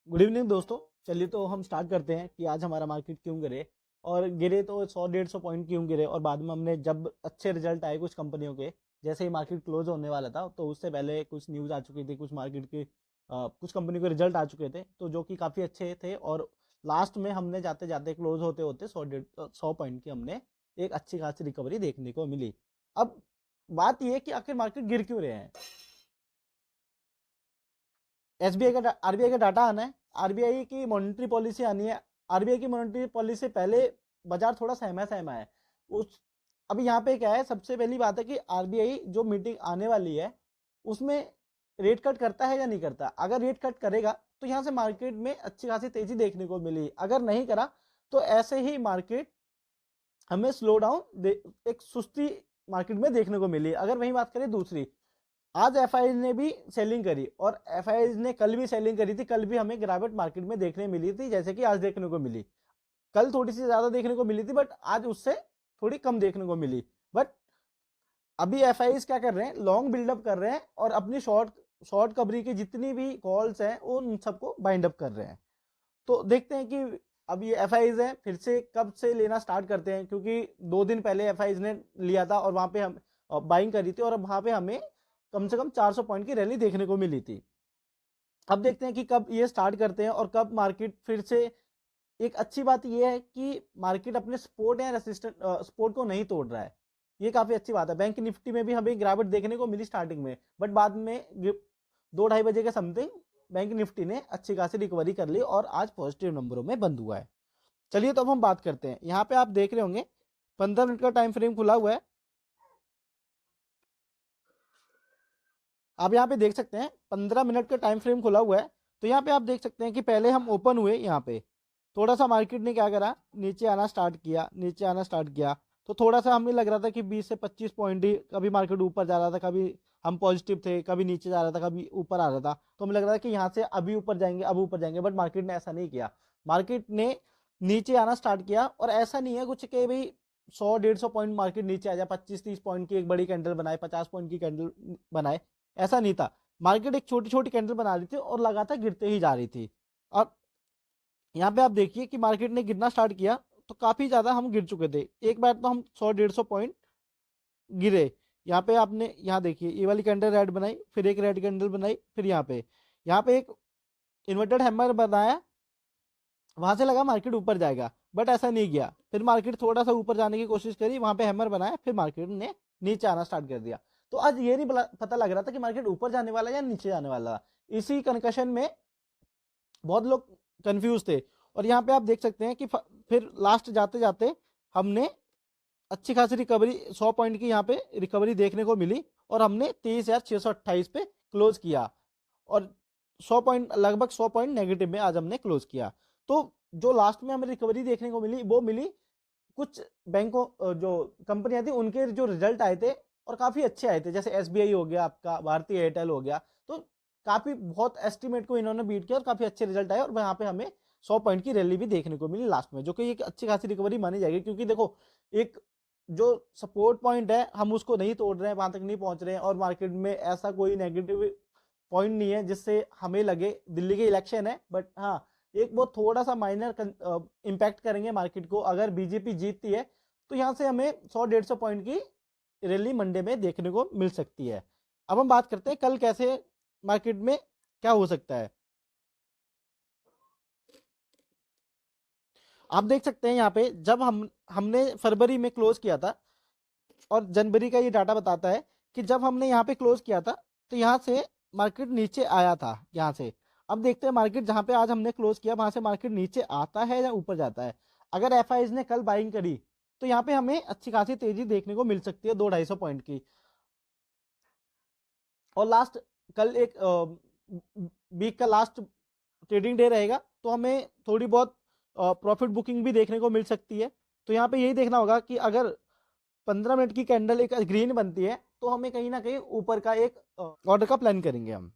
Good evening दोस्तों। चलिए तो हम स्टार्ट करते हैं कि आज हमारा मार्केट क्यों गिरे और गिरे तो 100-150 पॉइंट क्यों गिरे, और बाद में हमने जब अच्छे रिजल्ट आए कुछ कंपनियों के, जैसे ही मार्केट क्लोज होने वाला था तो उससे पहले कुछ न्यूज़ आ चुकी थी, कुछ मार्केट की कुछ कंपनी के रिजल्ट आ चुके थे तो जो कि काफ़ी अच्छे थे, और लास्ट में हमने जाते जाते क्लोज होते होते 100 पॉइंट की हमने एक अच्छी खासी रिकवरी देखने को मिली। अब बात यह है कि आखिर मार्केट गिर क्यों रहे हैं। एसबीआई का आरबीआई का डाटा आना है, आरबीआई की मॉनेटरी पॉलिसी आनी है। आरबीआई की मॉनेटरी पॉलिसी से पहले बाजार थोड़ा सहमा सहमा है उस अभी यहाँ पे क्या है, सबसे पहली बात है कि आरबीआई जो मीटिंग आने वाली है उसमें रेट कट करता है या नहीं करता। अगर रेट कट करेगा तो यहाँ से मार्केट में अच्छी खासी तेजी देखने को मिली, अगर नहीं करा तो ऐसे ही मार्केट हमें स्लो डाउन एक सुस्ती मार्केट में देखने को मिली। अगर वही बात करें दूसरी, आज एफआईज ने भी सेलिंग करी और एफआईज ने कल भी सेलिंग करी थी, कल भी हमें गिरावट मार्केट में देखने मिली थी जैसे कि आज देखने को मिली। कल थोड़ी सी ज्यादा देखने को मिली थी बट आज उससे थोड़ी कम देखने को मिली। बट अभी एफआईज क्या कर रहे हैं, लॉन्ग बिल्डअप कर रहे हैं और अपनी शॉर्ट शॉर्ट कवरी की जितनी भी कॉल्स हैं उन सबको बाइंड अप कर रहे हैं। तो देखते हैं कि अब ये एफआईज है फिर से कब से लेना स्टार्ट करते हैं, क्योंकि 2 दिन पहले एफआईज ने लिया था और वहां पे हम बाइंग करी थी और अब वहां पे हमें कम से कम 400 पॉइंट की रैली देखने को मिली थी। अब देखते हैं कि कब ये स्टार्ट करते हैं और कब मार्केट फिर से। एक अच्छी बात यह है कि मार्केट अपने सपोर्ट या रेसिस्टेंट सपोर्ट को नहीं तोड़ रहा है, ये काफी अच्छी बात है। बैंक निफ्टी में भी हमें गिरावट देखने को मिली स्टार्टिंग में, बट बाद में 2-2:30 बजे के समथिंग बैंक निफ्टी ने अच्छी खासी रिकवरी कर ली और आज पॉजिटिव नंबरों में बंद हुआ है। चलिए तो अब हम बात करते हैं, यहाँ पे आप देख रहे होंगे 15 मिनट का टाइम फ्रेम खुला हुआ है। आप यहाँ पे देख सकते हैं 15 मिनट का टाइम फ्रेम खुला हुआ है। तो यहाँ पे आप देख सकते हैं कि पहले हम ओपन हुए, यहाँ पे थोड़ा सा मार्केट ने क्या करा, नीचे आना स्टार्ट किया, नीचे आना स्टार्ट किया। तो थोड़ा सा हमें लग रहा था कि 20 से 25 पॉइंट ही, कभी मार्केट ऊपर जा रहा था, कभी हम पॉजिटिव थे, कभी नीचे जा रहा था, कभी ऊपर आ रहा था। तो हमें लग रहा था कि यहाँ से अभी ऊपर जाएंगे, अब ऊपर जाएंगे, बट मार्केट ने ऐसा नहीं किया। मार्केट ने नीचे आना स्टार्ट किया और ऐसा नहीं है कुछ कि भाई 100-150 पॉइंट मार्केट नीचे आ जाए, 25-30 पॉइंट की एक बड़ी कैंडल बनाए, 50 पॉइंट की कैंडल बनाए, ऐसा नहीं था। मार्केट एक छोटी छोटी कैंडल बना रही थी और लगातार गिरते ही जा रही थी। और यहाँ पे आप देखिए कि मार्केट ने गिरना स्टार्ट किया तो काफी ज्यादा हम गिर चुके थे। एक बार तो हम 100-150 पॉइंट गिरे। यहाँ पे आपने यहाँ देखिए ये वाली कैंडल रेड बनाई, फिर एक रेड कैंडल बनाई, फिर यहाँ पे एक इन्वर्टेड हैमर बनाया, वहां से लगा मार्केट ऊपर जाएगा, बट ऐसा नहीं गया। फिर मार्केट थोड़ा सा ऊपर जाने की कोशिश करी, वहां पे हैमर बनाया, फिर मार्केट ने नीचे आना स्टार्ट कर दिया। तो आज ये नहीं पता लग रहा था कि मार्केट ऊपर जाने वाला है या नीचे जाने वाला है। इसी कन्कशन में बहुत लोग कंफ्यूज थे। और यहाँ पे आप देख सकते हैं कि फिर लास्ट जाते जाते हमने अच्छी खासी रिकवरी, 100 पॉइंट की यहाँ पे रिकवरी देखने को मिली और हमने 23,628 पे क्लोज किया। और 100 पॉइंट, लगभग 100 पॉइंट नेगेटिव में आज हमने क्लोज किया। तो जो लास्ट में हमें रिकवरी देखने को मिली वो मिली कुछ बैंकों, जो कंपनियां थी उनके जो रिजल्ट आए थे और काफी अच्छे आए थे, जैसे एसबीआई हो गया, आपका भारतीय एयरटेल हो गया। तो काफी बहुत एस्टिमेट को इन्होंने बीट किया और काफी अच्छे रिजल्ट आए और वहां पे हमें 100 पॉइंट की रैली भी देखने को मिली लास्ट में, जो कि एक अच्छी खासी रिकवरी मानी जाएगी। क्योंकि देखो, एक जो सपोर्ट पॉइंट है हम उसको नहीं तोड़ रहे हैं, वहां तक नहीं पहुंच रहे हैं, और मार्केट में ऐसा कोई नेगेटिव पॉइंट नहीं है जिससे हमें लगे दिल्ली के इलेक्शन है। बट हाँ, एक वो थोड़ा सा माइनर इम्पैक्ट करेंगे मार्केट को अगर बीजेपी जीतती है, तो यहाँ से हमें 100-150 पॉइंट की रैली मंडे में देखने को मिल सकती है। अब हम बात करते हैं कल कैसे मार्केट में क्या हो सकता है। आप देख सकते हैं यहाँ पे जब हमने फरवरी में क्लोज किया था, और जनवरी का ये डाटा बताता है कि जब हमने यहाँ पे क्लोज किया था तो यहाँ से मार्केट नीचे आया था यहाँ से। अब देखते हैं मार्केट जहाँ पे आज हमने क्लोज किया वहां से मार्केट नीचे आता है या ऊपर जाता है। अगर एफआईज ने कल बाइंग करी तो यहाँ पे हमें अच्छी खासी तेजी देखने को मिल सकती है 200-250 पॉइंट की। और लास्ट, कल एक वीक का लास्ट ट्रेडिंग डे रहेगा तो हमें थोड़ी बहुत प्रॉफिट बुकिंग भी देखने को मिल सकती है। तो यहाँ पे यही देखना होगा कि अगर 15 मिनट की कैंडल एक ग्रीन बनती है तो हमें कहीं ना कहीं ऊपर का एक ऑर्डर का प्लान करेंगे हम।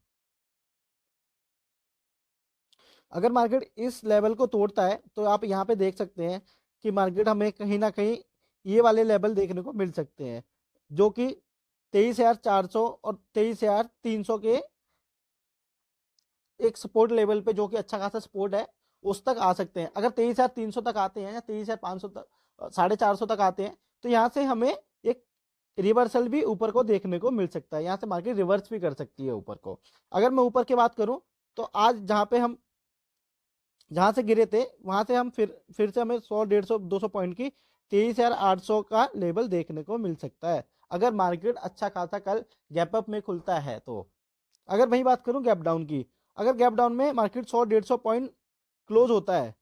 अगर मार्केट इस लेवल को तोड़ता है तो आप यहाँ पे देख सकते हैं कि मार्केट हमें कहीं ना कहीं ये वाले लेवल देखने को मिल सकते हैं, जो कि 23,400 और 23,300 के एक सपोर्ट लेवल पे जो कि अच्छा खासा सपोर्ट है उस तक आ सकते हैं। अगर 23,300 तक आते हैं या 23,500 तक 450 तक आते हैं तो यहाँ से हमें एक रिवर्सल भी ऊपर को देखने को मिल सकता है, यहाँ से मार्केट रिवर्स भी कर सकती है ऊपर को। अगर मैं ऊपर की बात करूं तो आज जहां से गिरे थे वहां से हम फिर से हमें 100 150 200 पॉइंट की 23,800 का लेवल देखने को मिल सकता है, अगर मार्केट अच्छा खासा कल गैप अप में खुलता है तो। अगर वही बात करूं गैप डाउन की, अगर गैप डाउन में मार्केट 100 150 पॉइंट क्लोज होता है,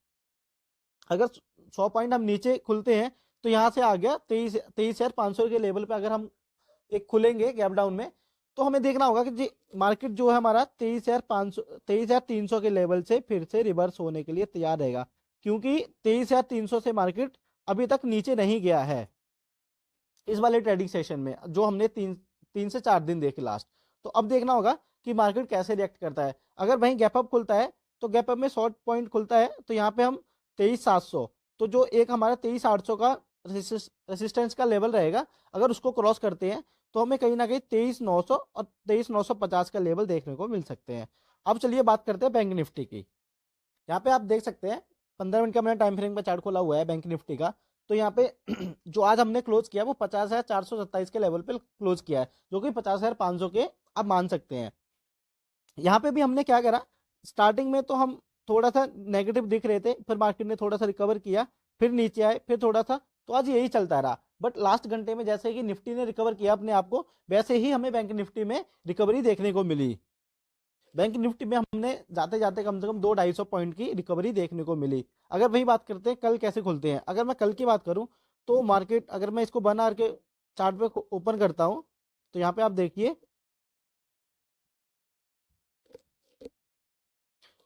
अगर 100 पॉइंट हम नीचे खुलते हैं तो यहाँ से आ गया 23,500 के लेवल पे अगर हम एक खुलेंगे गैप डाउन में, तो हमें देखना होगा कि जी मार्केट जो है हमारा 23,300 के लेवल से फिर से रिवर्स होने के लिए तैयार रहेगा, क्योंकि 23,300 से मार्केट अभी तक नीचे नहीं गया है इस वाले ट्रेडिंग सेशन में जो हमने तीन से 4 दिन देखे लास्ट। तो अब देखना होगा कि मार्केट कैसे रिएक्ट करता है। अगर वहीं गैप अप खुलता है तो गैप अप में शॉर्ट पॉइंट खुलता है तो यहाँ पे हम 23,700, तो जो एक हमारा 23,800 का रेसिस्टेंस का लेवल रहेगा, अगर उसको क्रॉस करते हैं तो हमें कहीं ना कहीं 23,900 और 23,950 का लेवल देखने को मिल सकते हैं। अब चलिए बात करते हैं बैंक निफ्टी की। यहाँ पे आप देख सकते हैं 15 मिनट का मैंने टाइम फ्रेम का चार्ट खोला हुआ है बैंक निफ्टी का। तो यहाँ पे जो आज हमने क्लोज किया वो 50,427 के लेवल पे क्लोज किया है, जो कि 50,500 के आप मान सकते हैं। यहाँ पे भी हमने क्या करा, स्टार्टिंग में तो हम थोड़ा सा नेगेटिव दिख रहे थे, फिर मार्केट ने थोड़ा सा रिकवर किया, फिर नीचे आए, फिर थोड़ा सा, तो आज यही चलता रहा। बट लास्ट घंटे में जैसे कि निफ्टी ने रिकवर किया अपने आप को, वैसे ही हमें बैंक निफ्टी में रिकवरी देखने को मिली। बैंक निफ्टी में हमने जाते जाते कम से कम 200-250 पॉइंट की रिकवरी देखने को मिली। अगर वही बात करते हैं कल कैसे खुलते हैं, अगर मैं कल की बात करूं तो मार्केट, अगर मैं इसको 1 आवर के चार्ट पे ओपन करता हूं तो यहाँ पे आप देखिए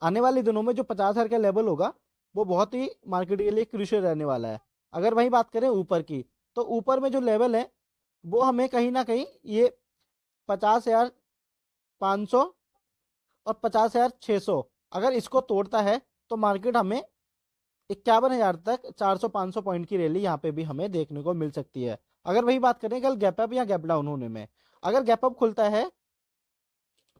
आने वाले दिनों में जो 50,000 का लेवल होगा वो बहुत ही मार्केट के लिए क्रूशियल रहने वाला है। अगर वही बात करें ऊपर की, तो ऊपर में जो लेवल है वो हमें कहीं ना कहीं ये 50,500 और 50,600, अगर इसको तोड़ता है तो मार्केट हमें 51,000 तक 400-500 पॉइंट की रैली यहाँ पे भी हमें देखने को मिल सकती है। अगर वही बात करें कल गैप अप या गैप डाउन होने में, अगर गैप अप खुलता है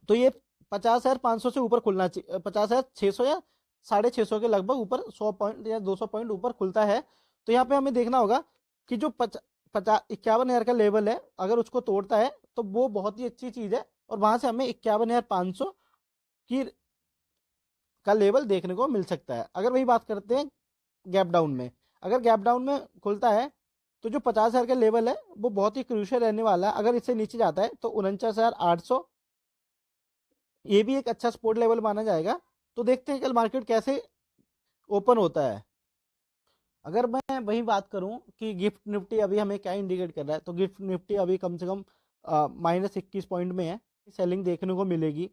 तो ये 50,500 से ऊपर खुलना चाहिए, 50,600 या 650 के लगभग ऊपर, 100 पॉइंट या 200 पॉइंट ऊपर खुलता है तो यहाँ पे हमें देखना होगा कि जो 51,000 का लेवल है अगर उसको तोड़ता है तो वो बहुत ही अच्छी चीज है, और वहां से हमें 51,500 की का लेवल देखने को मिल सकता है। अगर वही बात करते हैं गैप डाउन में, अगर गैप डाउन में खुलता है तो जो 50,000 का लेवल है वो बहुत ही क्रूशियल रहने वाला है। अगर इससे नीचे जाता है तो 49,800, ये भी एक अच्छा सपोर्ट लेवल माना जाएगा। तो देखते हैं कल मार्केट कैसे ओपन होता है। अगर मैं वही बात करूं कि गिफ्ट निफ्टी अभी हमें क्या इंडिकेट कर रहा है, तो गिफ्ट निफ्टी अभी कम से कम -21 पॉइंट में है, सेलिंग देखने को मिलेगी।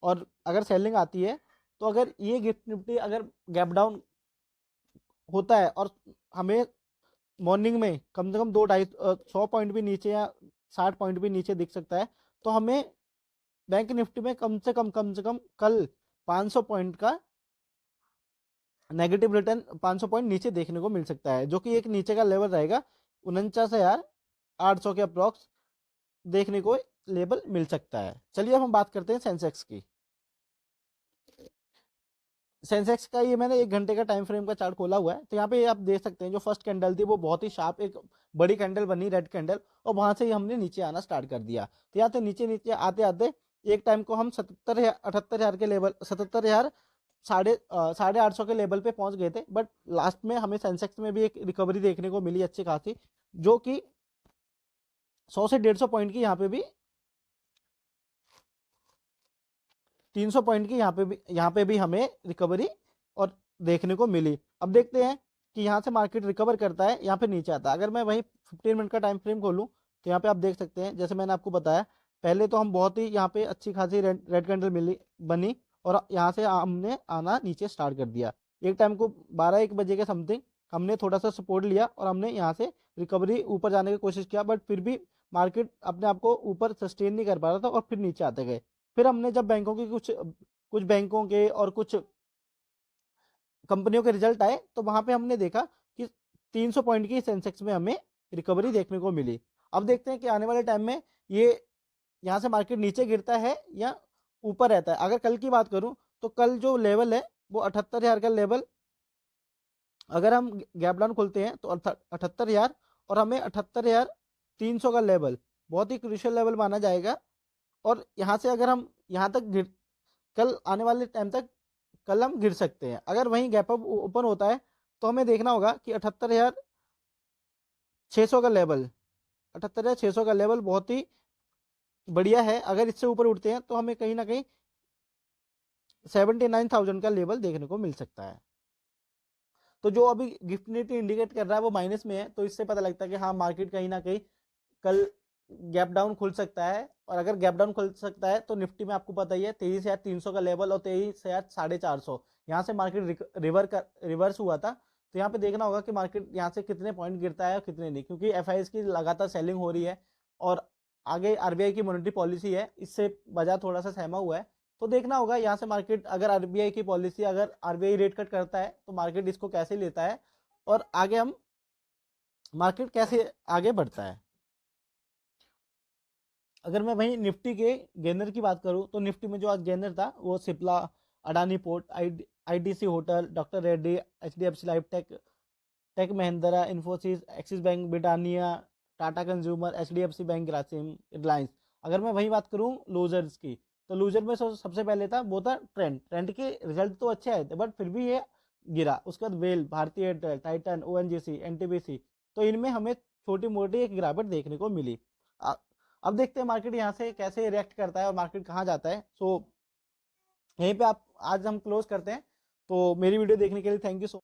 और अगर सेलिंग आती है तो अगर ये गिफ्ट निफ्टी अगर गैप डाउन होता है और हमें मॉर्निंग में कम से कम 100 पॉइंट भी नीचे या 60 पॉइंट भी नीचे दिख सकता है, तो हमें बैंक निफ्टी में कम से कम कल 500 पॉइंट का नेगेटिव रिटर्न, 500 पॉइंट नीचे देखने को मिल सकता है, जो कि एक नीचे का लेवल रहेगा 49,800 के अप्रॉक्स देखने को लेवल मिल सकता है। चलिए अब हम बात करते हैं सेंसेक्स की। सेंसेक्स का ये मैंने 1 घंटे का टाइम फ्रेम का चार्ट खोला हुआ है, तो यहाँ पे आप देख सकते हैं जो फर्स्ट कैंडल थी वो बहुत ही शार्प एक बड़ी कैंडल बनी, रेड कैंडल, और वहां से ही हमने नीचे आना स्टार्ट कर दिया। तो यहाँ से नीचे नीचे आते आते एक टाइम को हम 78,000 के लेवल, 77,000 साढ़े 800 के लेवल पे पहुंच गए थे। बट लास्ट में हमें सेंसेक्स में भी एक रिकवरी देखने को मिली अच्छी खासी, जो कि 100 से 150 पॉइंट की, यहाँ पे भी 300 पॉइंट की यहाँ पे भी हमें रिकवरी और देखने को मिली। अब देखते हैं कि यहाँ से मार्केट रिकवर करता है या फिर नीचे आता है। अगर मैं वही 15 मिनट का टाइम फ्रेम खोलूँ तो यहाँ पे आप देख सकते हैं, जैसे मैंने आपको बताया पहले, तो हम बहुत ही यहाँ पे अच्छी खासी रेड कैंडल मिली बनी, और यहाँ से हमने आना नीचे स्टार्ट कर दिया। एक टाइम को 12-1 बजे के समथिंग हमने थोड़ा सा सपोर्ट लिया और हमने यहाँ से रिकवरी ऊपर जाने की कोशिश किया, बट फिर भी मार्केट अपने आप को ऊपर सस्टेन नहीं कर पा रहा था और फिर नीचे आते गए। फिर हमने जब बैंकों की कुछ बैंकों के और कुछ कंपनियों के रिजल्ट आए तो वहां पे हमने देखा कि 300 पॉइंट की सेंसेक्स में हमें रिकवरी देखने को मिली। अब देखते हैं कि आने वाले टाइम में ये यहाँ से मार्केट नीचे गिरता है या ऊपर रहता है। अगर कल की बात करूं तो कल जो लेवल है वो 78,000 का लेवल, अगर हम गैप डाउन खोलते हैं तो 78,000, और हमें 78,300 का लेवल बहुत ही क्रूशियल लेवल माना जाएगा। और यहाँ से अगर हम यहाँ तक गिर, कल आने वाले टाइम तक कल हम गिर सकते हैं। अगर वहीं गैप अप ओपन होता है तो हमें देखना होगा कि 78,600 का लेवल, 78,600 का लेवल बहुत ही बढ़िया है। अगर इससे ऊपर उठते हैं तो हमें कहीं ना कहीं 79,000 का लेवल देखने को मिल सकता है। तो जो अभी गिफ्ट निफ्टी इंडिकेट कर रहा है वो माइनस में है, तो इससे पता लगता है कि हाँ मार्केट कहीं ना कहीं कल गैप डाउन खुल सकता है। और अगर गैप डाउन खुल सकता है तो निफ्टी में आपको पता ही है 23,300 का लेवल और 23,450, यहाँ से मार्केट रिवर्स हुआ था। तो यहाँ पे देखना होगा कि मार्केट यहाँ से कितने पॉइंट गिरता है और कितने नहीं, क्योंकि एफआईएस की लगातार सेलिंग हो रही है और आगे आरबीआई की मॉनेटरी पॉलिसी है, इससे बाजार थोड़ा सा सहमा हुआ है। तो देखना होगा यहाँ से मार्केट, अगर आरबीआई की पॉलिसी, अगर आरबीआई रेट कट करता है तो मार्केट इसको कैसे लेता है और आगे हम मार्केट कैसे आगे बढ़ता है। अगर मैं वहीं निफ्टी के गेनर की बात करूं तो निफ्टी में जो आज गेनर था वो Cipla, Adani Port, IDC Hotel, Doctor Reddy, HDFC Life Tech, Tech Mahindra, Infosys, Axis Bank, Britannia, Tata Consumer, HDFC Bank, Grasim, Reliance. अगर मैं वही बात करूं लूजर्स की, तो लूजर में सबसे पहले था वो था ट्रेंड। ट्रेंड के रिजल्ट तो अच्छे आए थे बट फिर भी ये गिरा। उसके बाद वेल, भारतीय एयरटेल, टाइटन, ओएनजीसी, एनटीपीसी, तो इनमें हमें छोटी मोटी एक गिरावट देखने को मिली। अब देखते हैं मार्केट यहाँ से कैसे रिएक्ट करता है और मार्केट कहाँ जाता है। सो यहीं पे आप आज हम क्लोज करते हैं। तो मेरी वीडियो देखने के लिए थैंक यू सो